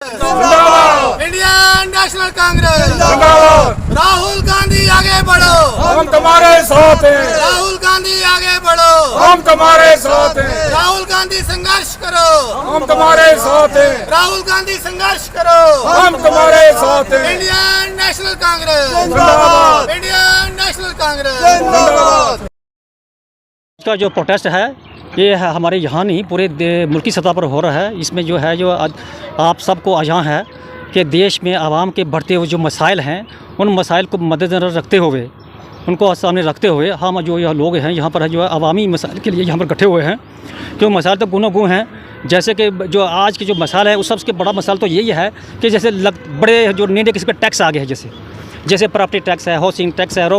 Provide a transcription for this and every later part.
Indian national Congress Rahul Gandhi आगे बढ़ो, हम तुम्हारे साथ हैं। राहुल गांधी आगे बढ़ो, हम तुम्हारे साथ हैं। राहुल गांधी संघर्ष करो, हम तुम्हारे साथ हैं। राहुल गांधी संघर्ष करो, हम तुम्हारे साथ हैं। इंडियन नेशनल कांग्रेस जिंदाबाद। Indian national Congress. का जो प्रोटेस्ट है ये है हमारे यहाँ नहीं पूरे मुल्की सतह पर हो रहा है। इसमें जो है जो आप सबको आगाह है कि देश में आवाम के बढ़ते हुए जो मसाइल हैं उन मसाइल को मद्देनज़र रखते हुए उनको सामने रखते हुए हम जो यह लोग हैं यहाँ पर जो है अवामी मसाइल के लिए यहाँ पर इकट्ठे हुए हैं। क्योंकि मसाइल तो गुनो गुण हैं। जैसे कि जो आज के जो मसाइल है उस सबसे बड़ा मसाइल तो यही है कि जैसे बड़े जो निर्णय किसी पर टैक्स आ गए हैं, जैसे प्रॉपर्टी टैक्स है, हाउसिंग टैक्स है,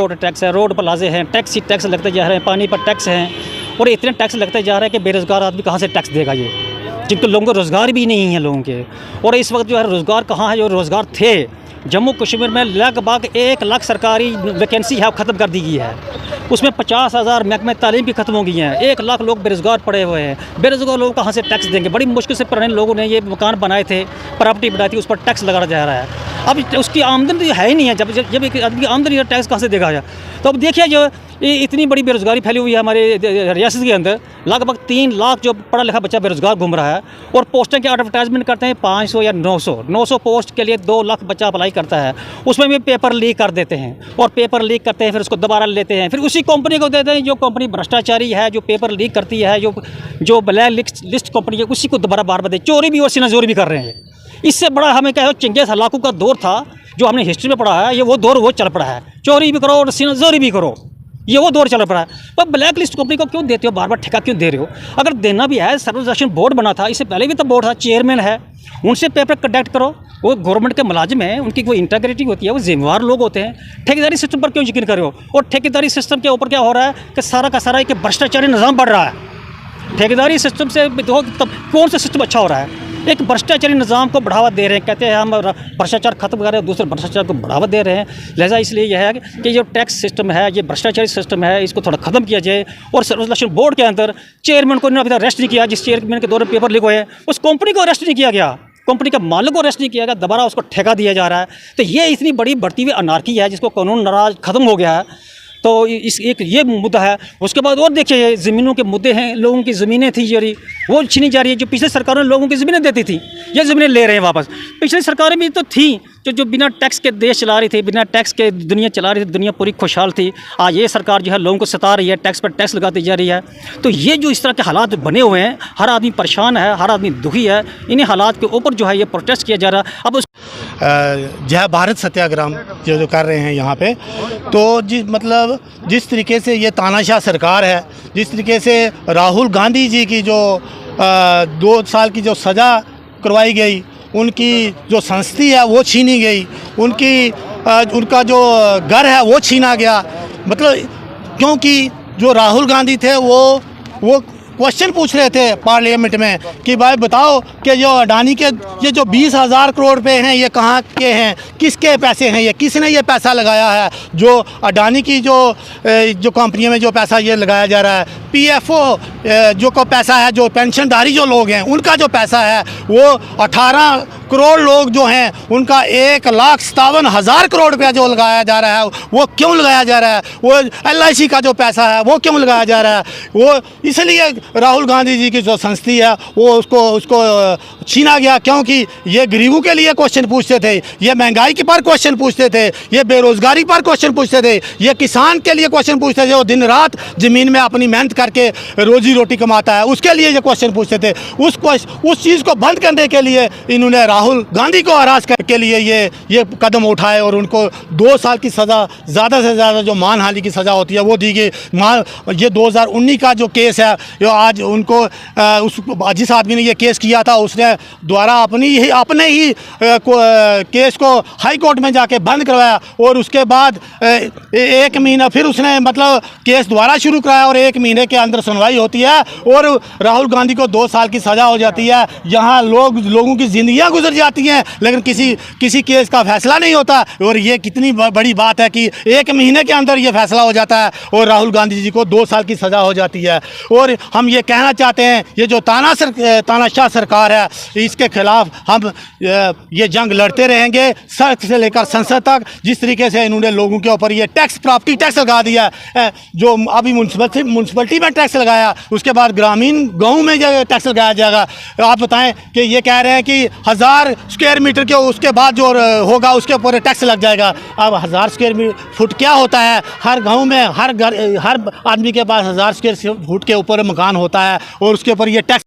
रोड प्लाजे हैं, टैक्स ही टैक्स लगते जा रहे हैं, पानी पर टैक्स हैं और इतने टैक्स लगते जा रहे हैं कि बेरोज़गार आदमी कहाँ से टैक्स देगा ये, जिनको लोगों को रोज़गार भी नहीं है लोगों के। और इस वक्त जो है रोज़गार कहाँ है, जो रोज़गार थे जम्मू कश्मीर में लगभग 1 लाख सरकारी वैकेंसी है ख़त्म कर दी गई है। उसमें 50,000 महकमे तालीम की ख़त्म हो गई हैं। 1 लाख लोग बेरोज़गार पड़े हुए हैं। बेरोज़गार लोग कहाँ से टैक्स देंगे? बड़ी मुश्किल से पुराने लोगों ने ये मकान बनाए थे, प्रॉपर्टी बनाई थी, उस पर टैक्स लगाया जा रहा है। अब उसकी आमदनी है ही नहीं है। जब एक आदमी की आमदनी टैक्स कहाँ से देगा? तो अब देखिए जो इतनी बड़ी बेरोज़गारी फैली हुई है हमारे रियासत के अंदर, लगभग 3 लाख जो पढ़ा लिखा बच्चा बेरोज़गार घूम रहा है और पोस्टें के एडवर्टाइजमेंट करते हैं 500 या 900 पोस्ट के लिए 2 लाख बच्चा अप्लाई करता है। उसमें भी पेपर लीक कर देते हैं और पेपर लीक करते हैं फिर उसको दोबारा लेते हैं, फिर उसी कंपनी को देते हैं जो कंपनी भ्रष्टाचारी है, जो पेपर लीक करती है, जो ब्लैक लिस्ट कंपनी है, उसी को दोबारा बार बार चोरी भी और सीनाजोरी भी कर रहे हैं। इससे बड़ा हमें क्या है, चंगेज़ हलाकू का दौर था जो हमने हिस्ट्री में पढ़ा है, ये वो दौर वो चल पड़ा है। चोरी भी करो और सीनाजोरी भी करो, ये वो दौर चल पड़ा है। पर ब्लैक लिस्ट कंपनी को क्यों देते हो, बार बार ठेका क्यों दे रहे हो? अगर देना भी है, सर्विस सिलेक्शन बोर्ड बना था, इससे पहले भी तो बोर्ड था, चेयरमैन है, उनसे पेपर कंडक्ट करो। वो गवर्नमेंट के मुलाजिम हैं, उनकी कोई इंटीग्रिटी होती है, वो जिम्मेवार लोग होते हैं। ठेकेदारी सिस्टम पर क्यों यकीन कर रहे हो? और ठेकेदारी सिस्टम के ऊपर क्या हो रहा है कि सारा का सारा एक भ्रष्टाचारी निज़ाम बढ़ रहा है। ठेकेदारी सिस्टम से देखो तब कौन सा सिस्टम अच्छा हो रहा है? एक भ्रष्टाचारी निज़ाम को बढ़ावा दे रहे हैं, कहते हैं हम भ्रष्टाचार खत्म कर रहे हैं, दूसरे भ्रष्टाचार को बढ़ावा दे रहे हैं। लिहाजा इसलिए यह है कि जो टैक्स सिस्टम है, ये भ्रष्टाचारी सिस्टम है, इसको थोड़ा ख़त्म किया जाए। और सर्विस सिलेक्शन बोर्ड के अंदर चेयरमैन को इन्होंने अभी तक अरेस्ट नहीं किया। जिस चेयरमैन के दौरान पेपर लीक हुए उस कंपनी को अरेस्ट नहीं किया गया, कंपनी का मालिक को अरेस्ट नहीं किया गया, दोबारा उसको ठेका दिया जा रहा है। तो ये इतनी बड़ी बढ़ती हुई अनार्की है जिसको कानून नाराज ख़त्म हो गया है। तो इस एक ये मुद्दा है। उसके बाद और देखिए ज़मीनों के मुद्दे हैं। लोगों की ज़मीनें थी जो वो छीनी जा रही है। जो पिछले सरकारों ने लोगों की ज़मीनें देती थी, ये ज़मीनें ले रहे हैं वापस। पिछली सरकारें भी तो थी जो बिना टैक्स के देश चला रही थी, बिना टैक्स के दुनिया चला रही थी, दुनिया पूरी खुशहाल थी। आज ये सरकार जो है लोगों को सता रही है, टैक्स पर टैक्स लगाती जा रही है। तो ये जो इस तरह के हालात बने हुए हैं, हर आदमी परेशान है, हर आदमी दुखी है। इन्हीं हालात के ऊपर जो है ये प्रोटेस्ट किया जा रहा है। अब जय भारत सत्याग्रह जो कर रहे हैं यहाँ पे, तो जिस तरीके से ये तानाशाह सरकार है, जिस तरीके से राहुल गांधी जी की जो 2 साल की जो सज़ा करवाई गई, उनकी जो संस्कृति है वो छीनी गई, उनका जो घर है वो छीना गया। मतलब क्योंकि जो राहुल गांधी थे वो क्वेश्चन पूछ रहे थे पार्लियामेंट में कि भाई बताओ कि जो अडानी के ये जो 20,000 करोड़ रुपए हैं ये कहाँ के हैं, किसके पैसे हैं, ये किसने ये पैसा लगाया है? जो अडानी की जो कंपनियों में जो पैसा ये लगाया जा रहा है, पीएफओ जो का पैसा है, जो पेंशनधारी जो लोग हैं उनका जो पैसा है, वो 18 करोड़ लोग जो हैं उनका 1,57,000 करोड़ रुपया जो लगाया जा रहा है, वो क्यों लगाया जा रहा है? वो LIC का जो पैसा है वो क्यों लगाया जा रहा है? वो इसलिए राहुल गांधी जी की जो संस्कृति है वो उसको छीना गया, क्योंकि ये गरीबों के लिए क्वेश्चन पूछते थे, ये महंगाई के पर क्वेश्चन पूछते थे, ये बेरोज़गारी पर क्वेश्चन पूछते थे, ये किसान के लिए क्वेश्चन पूछते थे जो दिन रात ज़मीन में अपनी मेहनत करके रोजी रोटी कमाता है, उसके लिए ये क्वेश्चन पूछते थे। उस चीज़ को बंद करने के लिए इन्होंने राहुल गांधी को हरास करने के लिए ये कदम उठाए और उनको 2 साल की सज़ा, ज़्यादा से ज़्यादा जो मानहानि की सज़ा होती है वो दी गई। ये 2019 का जो केस है, जो आज उनको जिस आदमी ने ये केस किया था उसने द्वारा अपने ही केस को हाई कोर्ट में जाके बंद करवाया और उसके बाद 1 महीना फिर उसने मतलब केस दोबारा शुरू कराया और 1 महीने के अंदर सुनवाई होती है और राहुल गांधी को 2 साल की सज़ा हो जाती है। यहाँ लोगों की ज़िंदगियाँ गुजर गुजर जाती हैं, लेकिन किसी केस का फैसला नहीं होता। और ये कितनी बड़ी बात है कि 1 महीने के अंदर ये फैसला हो जाता है और राहुल गांधी जी को 2 साल की सज़ा हो जाती है। और हम ये कहना चाहते हैं, ये जो तानाशाह सरकार है, इसके खिलाफ हम ये जंग लड़ते रहेंगे सड़क से लेकर संसद तक। जिस तरीके से इन्होंने लोगों के ऊपर ये टैक्स, प्रॉपर्टी टैक्स लगा दिया है, जो अभी म्यूनसिपलिटी में टैक्स लगाया, उसके बाद ग्रामीण गाँव में जो टैक्स लगाया जाएगा। आप बताएं कि ये कह रहे हैं कि 1000 स्क्वायर मीटर के उसके बाद जो होगा उसके ऊपर टैक्स लग जाएगा। अब 1000 स्क्वायर फुट क्या होता है? हर गांव में हर आदमी के पास 1000 स्क्वायर फुट के ऊपर मकान होता है और उसके ऊपर ये टैक्स